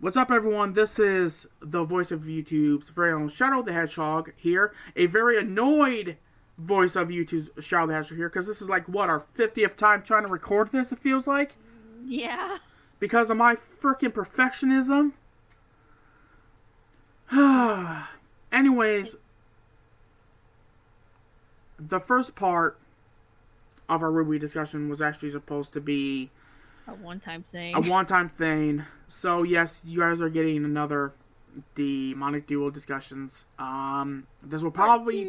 What's up, everyone? This is the voice of YouTube's very own Shadow the Hedgehog here. A very annoyed voice of YouTube's Shadow the Hedgehog here, because this is like, what, our 50th time trying to record this, it feels like? Yeah. Because of my freaking perfectionism. Anyways, the first part of our RWBY discussion was actually supposed to be A one-time thing. a one-time thing. So yes, you guys are getting another demonic duo discussions. This will probably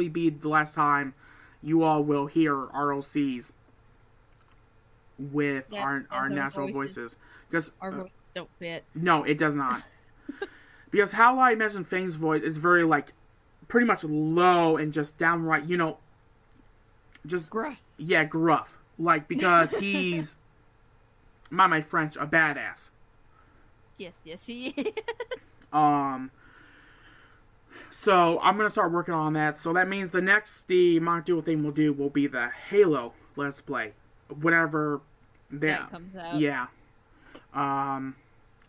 be the last time you all will hear ROCs with our natural voices. Because Our voices don't fit. no, it does not. Because how I imagine Fang's voice is very like pretty much low and just downright, just Gruff. yeah, gruff. Like, because he's, my French, a badass. Yes, he is. So I'm gonna start working on that. So that means the next demonic duo thing we'll do will be the Halo Let's Play, whenever that comes out. Yeah.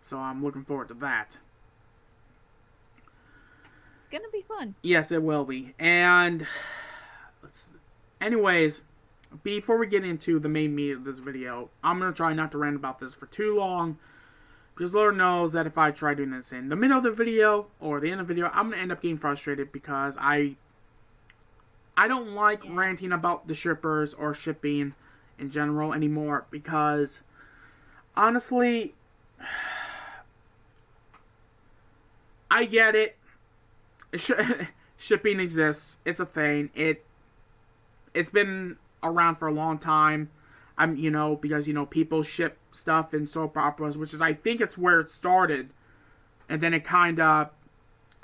So I'm looking forward to that. It's gonna be fun. Yes, it will be. And anyways, before we get into the main meat of this video, I'm going to try not to rant about this for too long, because Lord knows that if I try doing this in the middle of the video or the end of the video, I'm going to end up getting frustrated, because I don't like ranting about the shippers or shipping in general anymore, because honestly, I get it. Shipping exists. It's a thing. It's been around for a long time. Because people ship stuff in soap operas, which is, I think, it's where it started, and then it kind of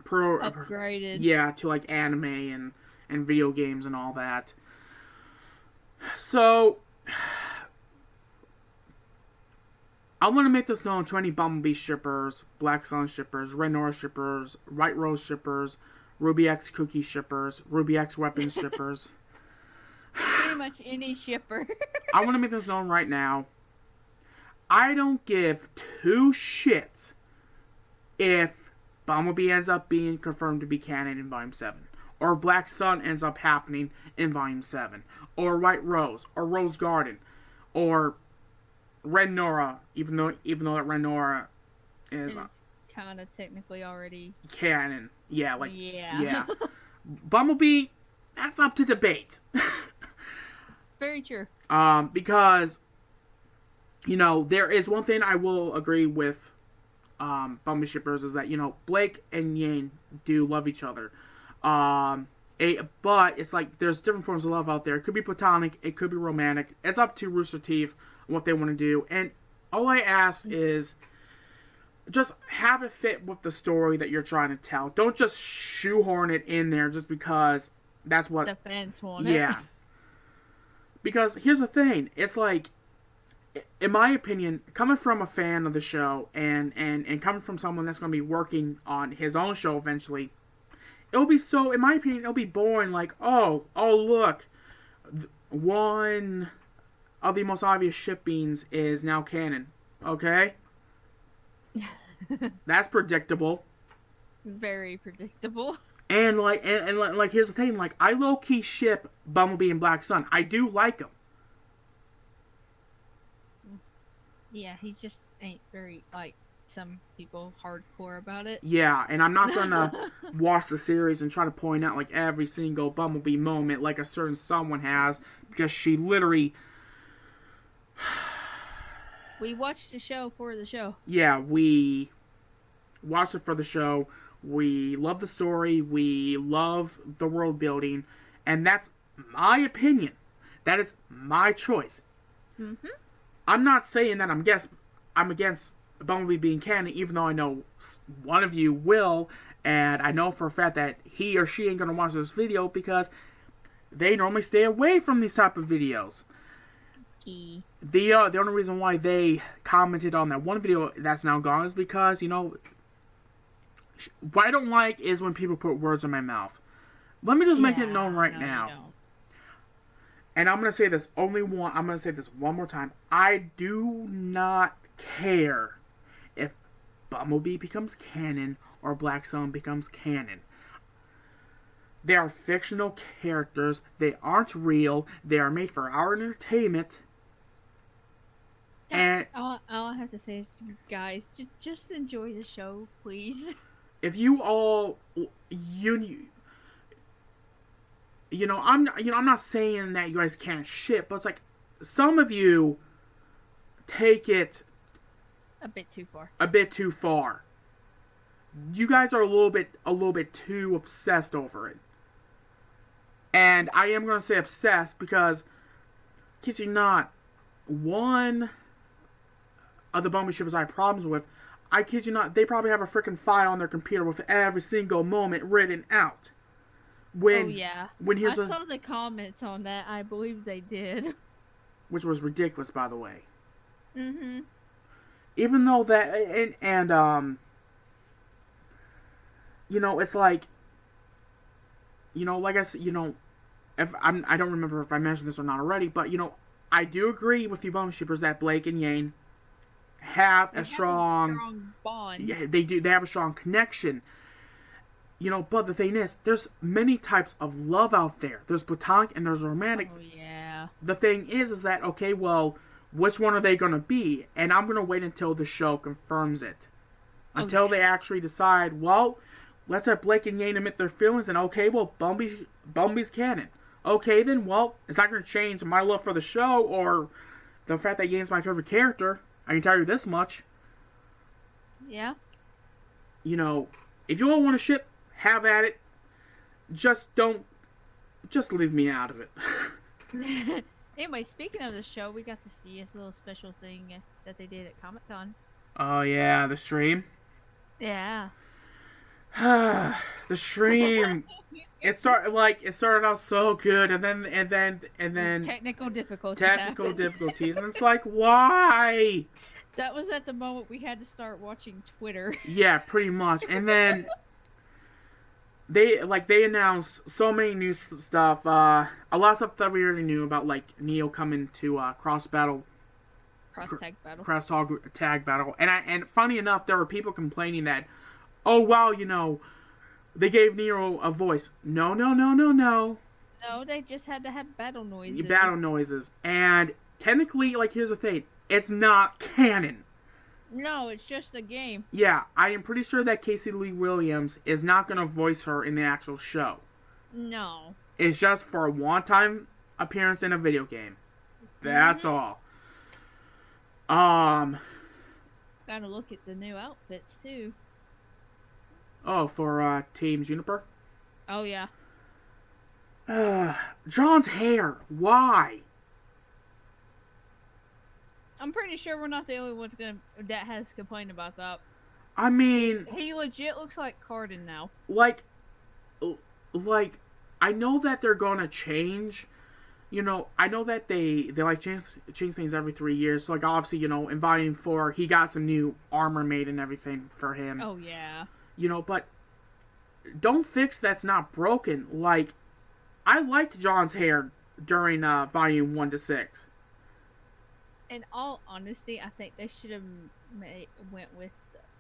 upgraded. Yeah, to like anime and video games and all that. So I want to make this known to any Bumblebee shippers, Black Sun shippers, Red Nora shippers, White Rose shippers, Ruby X Cookie shippers, Ruby X Weapons shippers. Pretty much any shipper. I want to make this known right now. I don't give two shits if Bumblebee ends up being confirmed to be canon in Volume 7, or Black Sun ends up happening in Volume 7, or White Rose, or Rose Garden, or Red Nora, even though that Red Nora is kind of technically already canon. Yeah, yeah. Bumblebee, that's up to debate. Very true. Because, there is one thing I will agree with Bumblebee shippers, is that, Blake and Yang do love each other. But it's like, there's different forms of love out there. It could be platonic, it could be romantic. It's up to Rooster Teeth what they want to do. And all I ask is just have it fit with the story that you're trying to tell. Don't just shoehorn it in there just because that's what the fans want it. Yeah. Because here's the thing, it's like, in my opinion, coming from a fan of the show and coming from someone that's going to be working on his own show eventually, it'll be so, in my opinion, it'll be boring. Like, oh look, one of the most obvious shippings is now canon. Okay? That's predictable. Very predictable. And here's the thing, like, I low-key ship Bumblebee and Black Sun. I do like them. Yeah, he just ain't very, like, some people hardcore about it. Yeah, and I'm not gonna watch the series and try to point out, like, every single Bumblebee moment like a certain someone has, because she literally... We watched the show for the show. Yeah, we watched it for the show. We love the story, we love the world building, and that's my opinion. That is my choice. Mm-hmm. I'm not saying that I'm against Bumblebee being canon, even though I know one of you will, and I know for a fact that he or she ain't gonna watch this video because they normally stay away from these type of videos. The only reason why they commented on that one video that's now gone is because, what I don't like is when people put words in my mouth. Let me just make it known right now. And I'm going to say this one more time. I do not care if Bumblebee becomes canon or Black Sun becomes canon. They are fictional characters. They aren't real. They are made for our entertainment. And all I have to say is, you guys, just enjoy the show, please. if you all, I'm not saying that you guys can't ship, but it's like some of you take it A bit too far. a bit too far. You guys are a little bit too obsessed over it. And I am going to say obsessed because, kid you not, one of the Bumblebee shippers I have problems with, I kid you not, they probably have a freaking file on their computer with every single moment written out. Oh yeah. When I saw the comments on that. I believe they did. Which was ridiculous, by the way. Mm-hmm. Even though that it's like, like I said, if I don't remember if I mentioned this or not already, but I do agree with you bone shippers that Blake and Yang have a strong bond. Yeah, they do. They have a strong connection. But the thing is, there's many types of love out there. There's platonic and there's romantic. Oh yeah. The thing is that okay, well, which one are they gonna be? And I'm gonna wait until the show confirms it. Until they actually decide, well, let's have Blake and Yang admit their feelings, and okay, well, Bumblebee's canon. Okay, then, well, it's not going to change my love for the show or the fact that Yang's my favorite character. I can tell you this much. Yeah. If you all want to ship, have at it. Just leave me out of it. Anyway, speaking of the show, we got to see a little special thing that they did at Comic-Con. Oh, yeah, the stream. Yeah. The stream. It started out so good, and then technical difficulties. And it's like, why? That was at the moment we had to start watching Twitter. Yeah, pretty much. And then they announced so many new stuff. A lot of stuff that we already knew about, like Neo coming to cross tag battle. And funny enough, there were people complaining that, oh wow, they gave Neo a voice. No. No, they just had to have battle noises. And technically, here's the thing. It's not canon. No, it's just a game. Yeah, I am pretty sure that Casey Lee Williams is not going to voice her in the actual show. No. It's just for a one-time appearance in a video game. That's all. Gotta look at the new outfits, too. Oh, for Team Juniper? Oh, yeah. John's hair. Why? I'm pretty sure we're not the only ones that has complained about that. I mean... He legit looks like Cardin now. Like, I know that they're gonna change. I know that they change things every 3 years. So, obviously, in Volume 4, he got some new armor made and everything for him. Oh, yeah. But don't fix that's not broken. I liked John's hair during Volume 1 to 6. In all honesty, I think they should have went with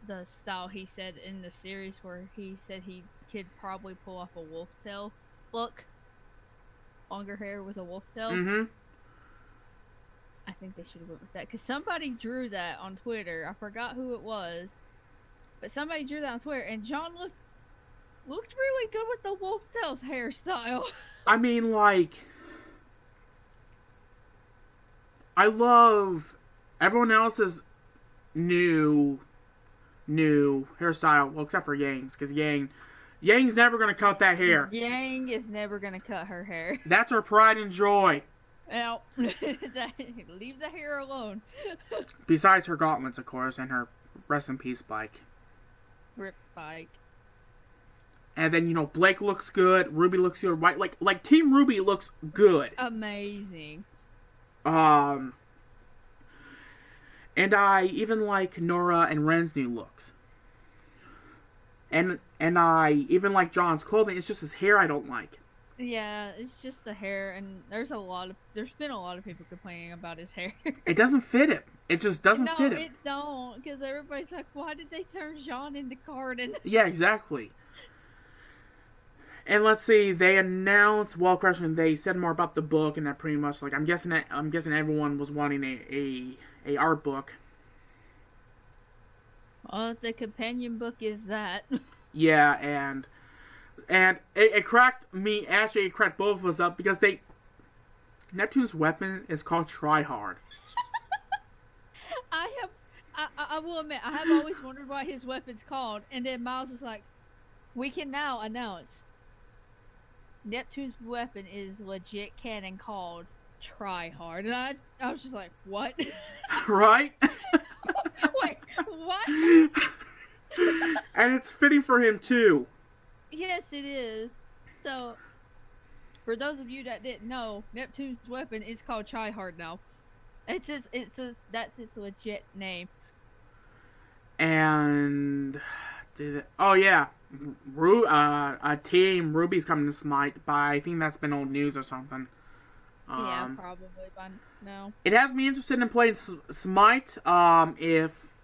the style he said in the series, where he said he could probably pull off a wolf tail look. Longer hair with a wolf tail. Mm-hmm. I think they should have went with that, because somebody drew that on Twitter. I forgot who it was, but somebody drew that on Twitter, and John looked really good with the wolf tail's hairstyle. I mean, I love everyone else's new hairstyle, well, except for Yang's, because Yang's never gonna cut that hair. Yang is never gonna cut her hair. That's her pride and joy. Well, leave the hair alone. Besides her gauntlets, of course, and her rest in peace bike. Rip bike. And then Blake looks good, RWBY looks good, right? Like Team RWBY looks good. Amazing. And I even like Nora and Ren's new looks. And I even like John's clothing. It's just his hair I don't like. Yeah, it's just the hair, and there's been a lot of people complaining about his hair. It doesn't fit him. It just doesn't No, fit him. it don't, because everybody's like, why did they turn Jean into Cardin? Yeah, exactly. And let's see, they announced question. They said more about the book, and that pretty much like I'm guessing everyone was wanting a art book. Well, the companion book is that. Yeah, and it cracked me. Actually, it cracked both of us up because they Neptune's weapon is called Try Hard. I have, I will admit, I have always wondered what his weapon's called, and then Miles is like, we can now announce Neptune's weapon is legit canon called Try Hard, and I was just like, what? Right? Wait, what? And it's fitting for him too. Yes, it is. So, for those of you that didn't know, Neptune's weapon is called Try Hard now. That's its legit name. And oh yeah, a team RWBY's coming to Smite, but I think that's been old news or something. Yeah, probably by now. It has me interested in playing Smite.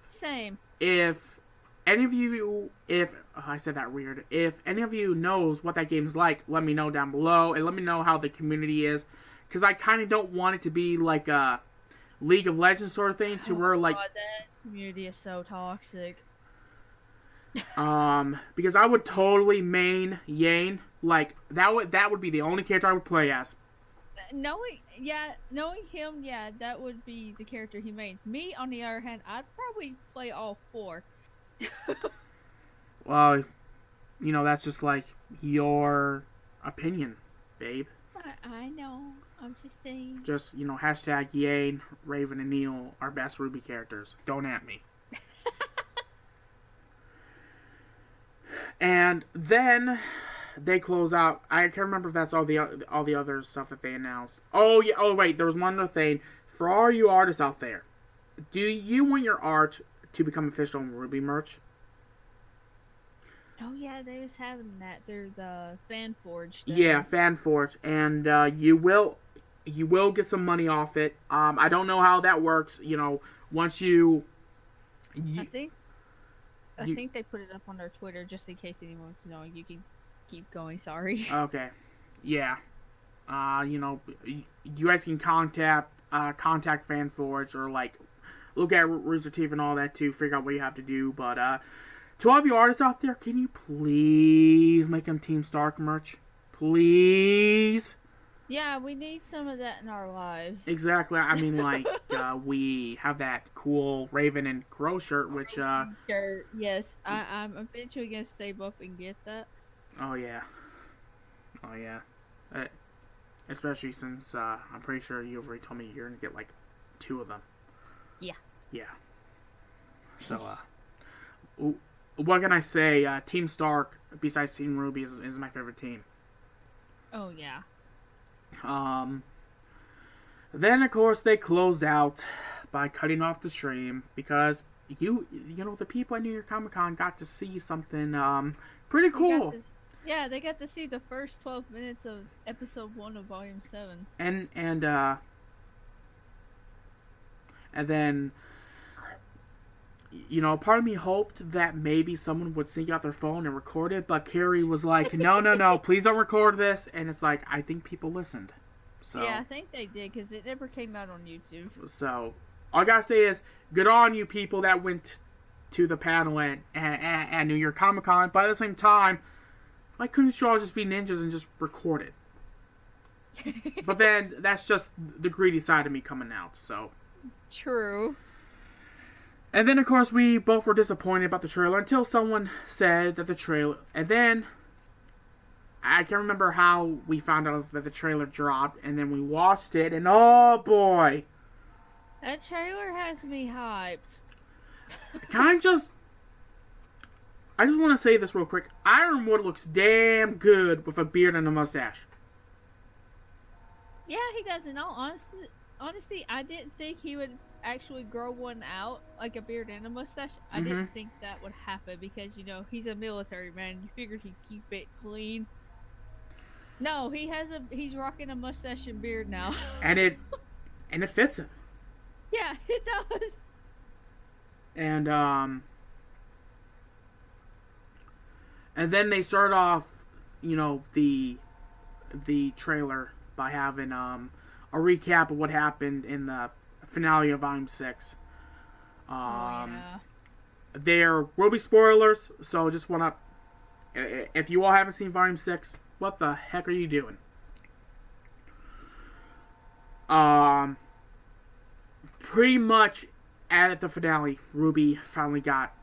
Same. If any of you, if I said that weird, if any of you knows what that game's like, let me know down below, and let me know how the community is, because I kind of don't want it to be like a League of Legends sort of thing, to where like God, that community is so toxic. because I would totally main Yane. Like that would be the only character I would play as. Knowing him, yeah, that would be the character he made. Me, on the other hand, I'd probably play all four. Well, that's just like your opinion, babe. I know. I'm just saying. Just hashtag Yane, Raven, and Neil are best RWBY characters. Don't at me. And then they close out. I can't remember if that's all the other stuff that they announced. Oh yeah. Oh wait, there was one other thing for all you artists out there. Do you want your art to become official in RWBY merch? Oh yeah, they was having that through the FanForge. Yeah, FanForge, and you will get some money off it. I don't know how that works. Once you I think they put it up on their Twitter just in case anyone wants to know. You can keep going. Sorry. Okay. Yeah. You guys can contact FanForge, or like look at Rooster Teeth and all that to figure out what you have to do. But to all of you artists out there, can you please make them Team Stark merch? Please. Yeah, we need some of that in our lives. Exactly. I mean, like we have that cool Raven and Crow shirt, which Shirt. Yes, I'm eventually gonna save up and get that. Oh yeah. Oh yeah. Especially since I'm pretty sure you already told me you're gonna get like 2 of them. Yeah. Yeah. So what can I say? Team Stark, besides Team RWBY, is my favorite team. Oh yeah. Then of course they closed out by cutting off the stream because the people at New York Comic Con got to see something pretty cool. They got to see the first 12 minutes of episode 1 of Volume 7. And then part of me hoped that maybe someone would sneak out their phone and record it, but Carrie was like, no, please don't record this. And it's like, I think people listened. So yeah, I think they did, because it never came out on YouTube. So all I gotta say is, good on you people that went to the panel at New York Comic Con. But at the same time, why couldn't you all just be ninjas and just record it? But then that's just the greedy side of me coming out. So true. And then, of course, we both were disappointed about the trailer until someone said that the trailer... And then, I can't remember how we found out that the trailer dropped, and then we watched it, and oh boy! That trailer has me hyped. I just want to say this real quick. Ironwood looks damn good with a beard and a mustache. Yeah, he does. In all honesty, I didn't think he would actually grow one out, like a beard and a mustache. I didn't think that would happen because, he's a military man. You figured he'd keep it clean. No, he's rocking a mustache and beard now. and it fits him. Yeah, it does. And and then they start off, the trailer by having a recap of what happened in the finale of Volume 6. Oh Um, yeah. there will be spoilers, so just want to, if you all haven't seen Volume 6, what the heck are you doing? Um, Pretty much at the finale, Ruby finally got.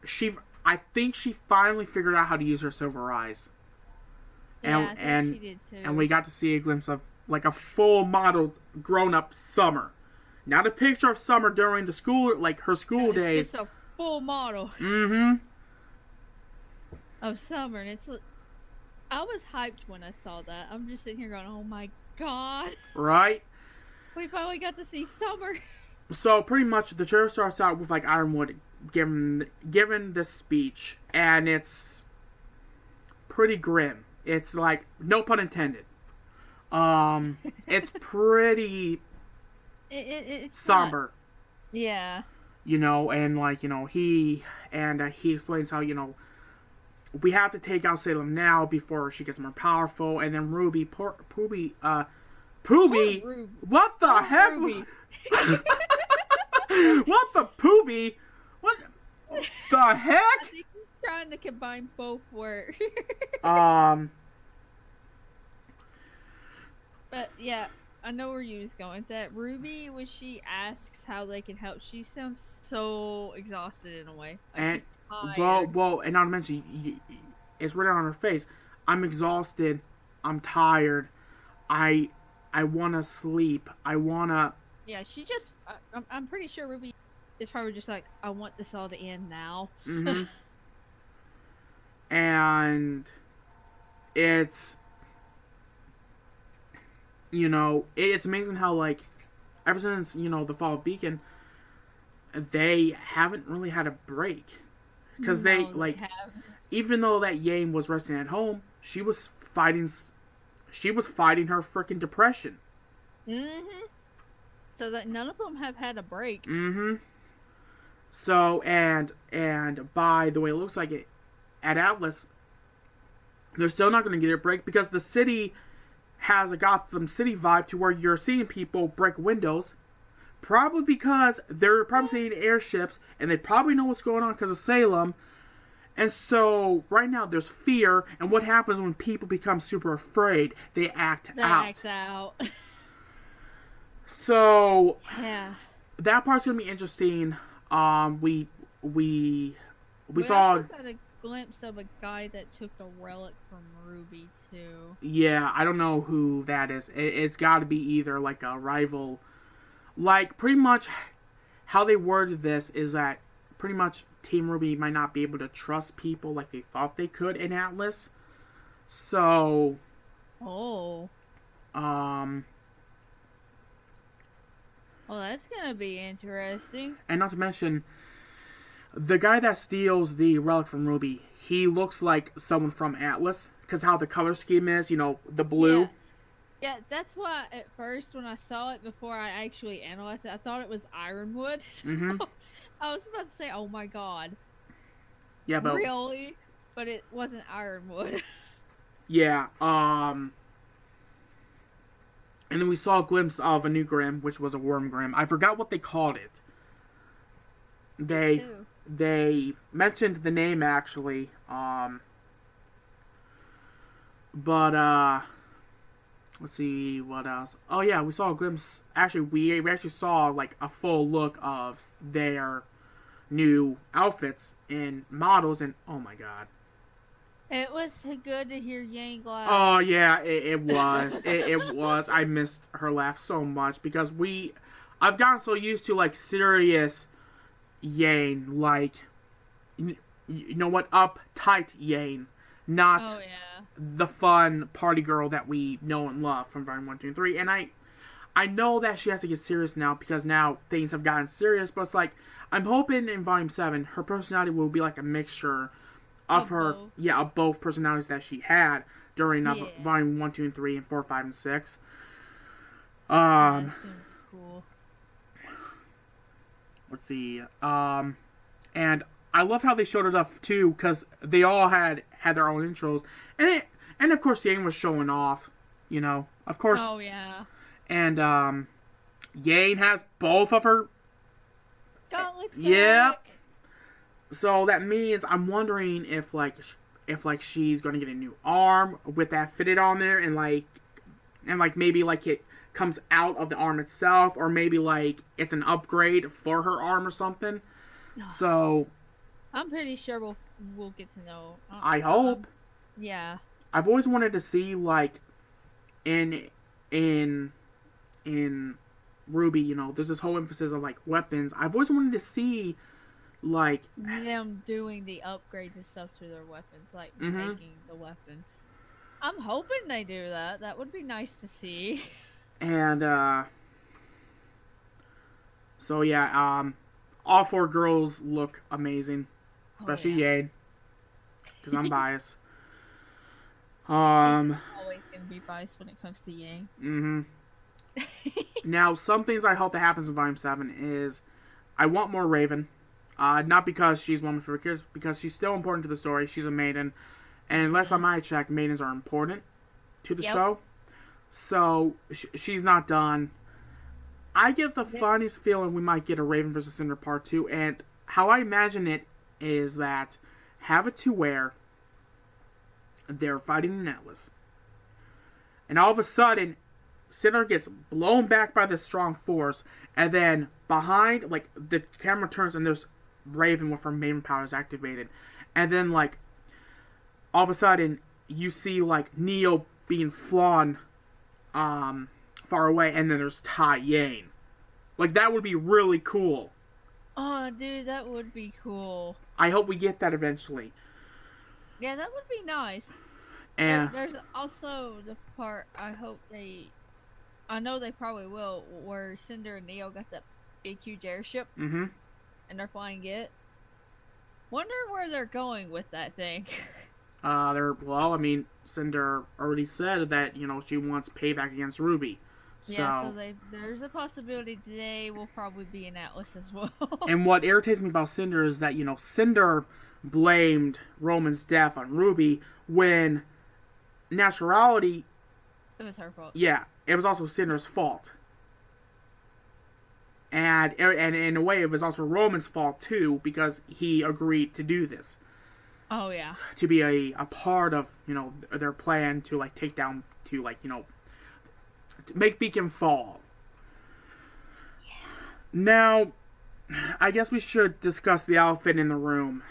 She, I think she finally figured out how to use her silver eyes, Yeah, and I think and she did and too. we got to see a glimpse of like a full modeled grown up Summer. Not a picture of Summer during the school, like her No, school it's days. just a full model Mm-hmm. of Summer, and I was hyped when I saw that. I'm just sitting here going, "Oh my god, Right. we finally got to see Summer." So pretty much the trailer starts out with like Ironwood given this speech, and it's pretty grim. It's like no pun intended. It's pretty It's not. somber, Yeah. and like he explains how we have to take out Salem now before she gets more powerful, and then Poor Pooby, Ruby. what the Poor heck? Ruby. What the Pooby? What the heck? I think he's trying to combine both words. Um, But yeah, I know where you was going with that. Ruby, when she asks how they can help, she sounds so exhausted in a way. Like and she's tired. and not to mention, it's written on her face. I'm exhausted. I'm tired. I I wanna sleep. I wanna. Yeah, she just. I'm pretty sure Ruby is probably just like, I want this all to end now. Mm-hmm. And it's it's amazing how like ever since the fall of Beacon, they haven't really had a break because they No, they like haven't. even though that Yane was resting at home, she was fighting her freaking depression. Mm-hmm. So that none of them have had a break. Mm-hmm. So and by the way, it looks like it at Atlas, they're still not going to get a break because the city has a Gotham City vibe to where you're seeing people break windows. Probably because they're probably seeing airships and they probably know what's going on because of Salem. And so right now there's fear, and what happens when people become super afraid? They act They out. act out. So Yeah. that part's gonna be interesting. We we we We saw. also got a glimpse of a guy that took a relic from Ruby too. Yeah, I don't know who that is. It's got to be either like a rival. Like pretty much how they worded this is that pretty much Team Ruby might not be able to trust people like they thought they could in Atlas. So, Oh. um, Well, that's gonna be interesting. and not to mention the guy that steals the relic from Ruby, he looks like someone from Atlas because how the color scheme is, the blue. Yeah. Yeah, that's why at first when I saw it before I actually analyzed it, I thought it was Ironwood. Mm-hmm. So I was about to say, "Oh my god, Yeah, but really?" But it wasn't Ironwood. yeah. And then we saw a glimpse of a new Grim, which was a Worm Grim. I forgot what they called it. Me They too. they mentioned the name actually. But let's see what else. Oh yeah, we saw a glimpse. Actually, we actually saw like a full look of their new outfits and models, and oh my god. It was good to hear Yang laugh. Oh yeah, it was. It was. I missed her laugh so much because I've gotten so used to like serious Yane, like you know what, uptight Yane, not Oh yeah. the fun party girl that we know and love from Volume 1, 2, and 3. And I know that she has to get serious now because now things have gotten serious. But it's like I'm hoping in Volume 7 her personality will be like a mixture of her, both. yeah, of both personalities that she had during Yeah. Volume 1, 2, and 3, and 4, 5, and 6. Yeah, it's gonna be cool. let's see. And I love how they showed it up too, because they all had their own intros, and of course Yang was showing off, of course, Oh yeah. and Yang has both of her. Gauntlets Yep. back. So that means I'm wondering if she's gonna get a new arm with that fitted on there, and maybe like it comes out of the arm itself, or maybe like it's an upgrade for her arm or something. So I'm pretty sure we'll get to know. I hope. Yeah. I've always wanted to see like in in in Ruby, there's this whole emphasis on like weapons. I've always wanted to see like Them doing the upgrades and stuff to their weapons, like mm-hmm. making the weapon. I'm hoping they do that. That would be nice to see. And so yeah, all four girls look amazing, especially Yade, because I'm biased. Always gonna be biased when it comes to Yang. Mm-hmm. Now, some things I hope that happens in Volume 7 is I want more Raven. Not because she's one of my favorite characters, because she's still important to the story. She's a maiden. And unless on my check, maidens are important to the show. So, she's not done. I get the funniest feeling we might get a Raven vs. Cinder Part 2. And how I imagine it is that have it to where they're fighting in Atlas. And all of a sudden, Cinder gets blown back by this strong force, and then behind, like, the camera turns and there's Raven with her main powers activated. And then, like, all of a sudden, you see, like, Neo being flown far away, and then there's Tai Yang. Like, that would be really cool. Oh, dude, that would be cool. I hope we get that eventually. Yeah, that would be nice. And there's also the part I know they probably will, where Cinder and Neo got that big huge airship, mm-hmm. and they're flying it. Wonder where they're going with that thing. Cinder already said that, she wants payback against RWBY. Yeah, so there's a possibility they will probably be in Atlas as well. And what irritates me about Cinder is that, Cinder blamed Roman's death on RWBY when naturality... It was her fault. Yeah, it was also Cinder's fault. And in a way, it was also Roman's fault, too, because he agreed to do this. Oh, yeah. To be a part of, their plan to, like, take down, to make Beacon fall. Yeah. Now, I guess we should discuss the elephant in the room.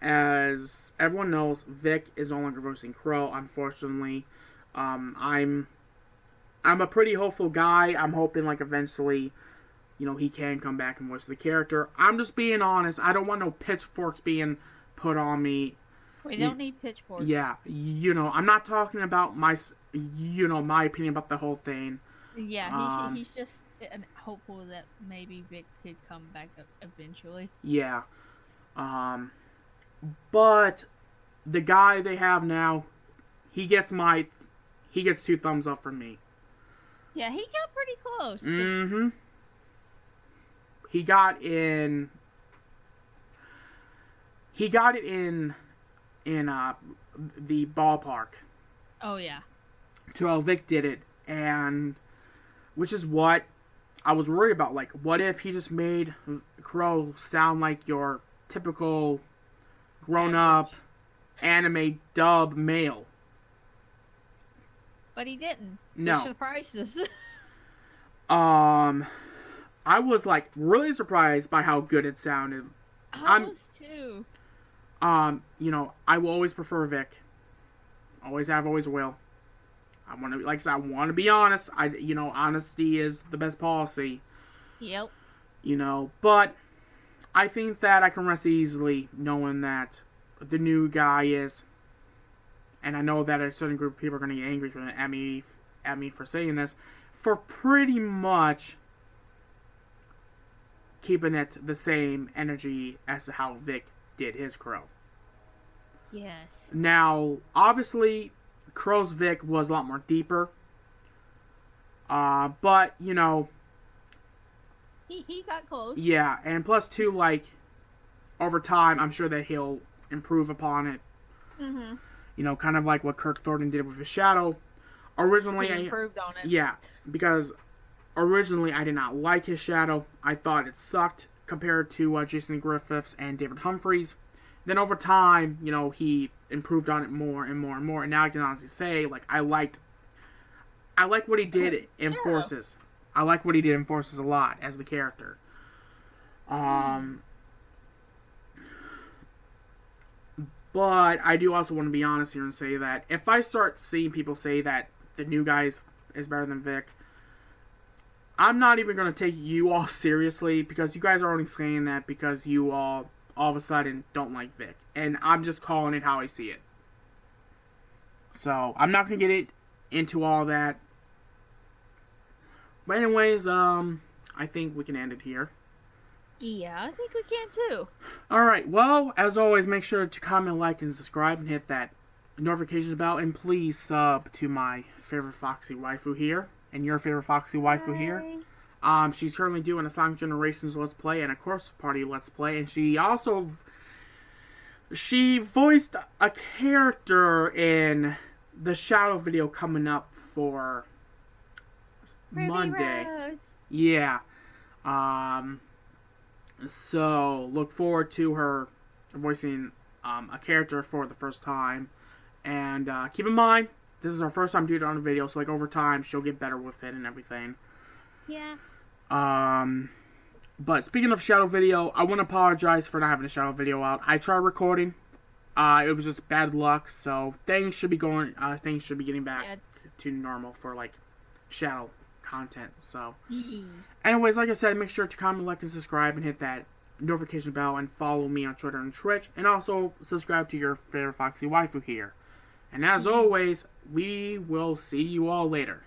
As everyone knows, Vic is no longer voicing Crow, unfortunately. I'm a pretty hopeful guy. I'm hoping, like, eventually, he can come back and voice the character. I'm just being honest. I don't want no pitchforks being put on me. We don't need pitchforks. Yeah, I'm not talking about my opinion about the whole thing. Yeah, he's just hopeful that maybe Vic could come back eventually. Yeah. But the guy they have now, he gets 2 thumbs up from me. Yeah, he got pretty close. Mm-hmm. He got it in the ballpark. Oh, yeah. To how Vic did it, and which is what I was worried about. Like, what if he just made Crow sound like your typical grown-up anime dub male? But he didn't. No. He surprised us. I was, like, really surprised by how good it sounded. I was too. I will always prefer Vic. Always have, always will. I want to be honest. Honesty is the best policy. Yep. But I think that I can rest easily knowing that the new guy is, and I know that a certain group of people are going to get angry at me for saying this, for pretty much keeping it the same energy as to how Vic did his Crow. Yes. Now, obviously, Crow's Vic was a lot more deeper. But you know, He got close. yeah, and plus two, like over time, I'm sure that he'll improve upon it. Mm-hmm. You know, kind of like what Kirk Thornton did with his shadow. Originally, He improved on it. yeah, because originally I did not like his shadow. I thought it sucked compared to Jason Griffiths and David Humphreys. Then over time, you know, he improved on it more and more and more. And now I can honestly say, like, I like what he did in Forces. I like what he did in Forces a lot as the character. But I do also want to be honest here and say that if I start seeing people say that the new guy is better than Vic, I'm not even going to take you all seriously because you guys are only saying that because you all of a sudden don't like Vic. And I'm just calling it how I see it. So I'm not going to get it into all that. But anyways, I think we can end it here. Yeah, I think we can too. Alright, well, as always, make sure to comment, like, and subscribe, and hit that notification bell, and please sub to my favorite Foxy waifu here, and your favorite Foxy waifu here. She's currently doing a Sonic Generations Let's Play, and a Course Party Let's Play, and she voiced a character in the Shadow video coming up for Monday. Rose. Yeah. So, look forward to her voicing a character for the first time. And keep in mind, this is her first time doing it on a video, so like over time, she'll get better with it and everything. Yeah. But speaking of Shadow video, I want to apologize for not having a Shadow video out. I tried recording. It was just bad luck, so things should be getting back to normal for like Shadow content. So anyways, like I said, make sure to comment, like, and subscribe, and hit that notification bell, and follow me on Twitter and Twitch, and also subscribe to your favorite Foxy waifu here. And as always, we will see you all later.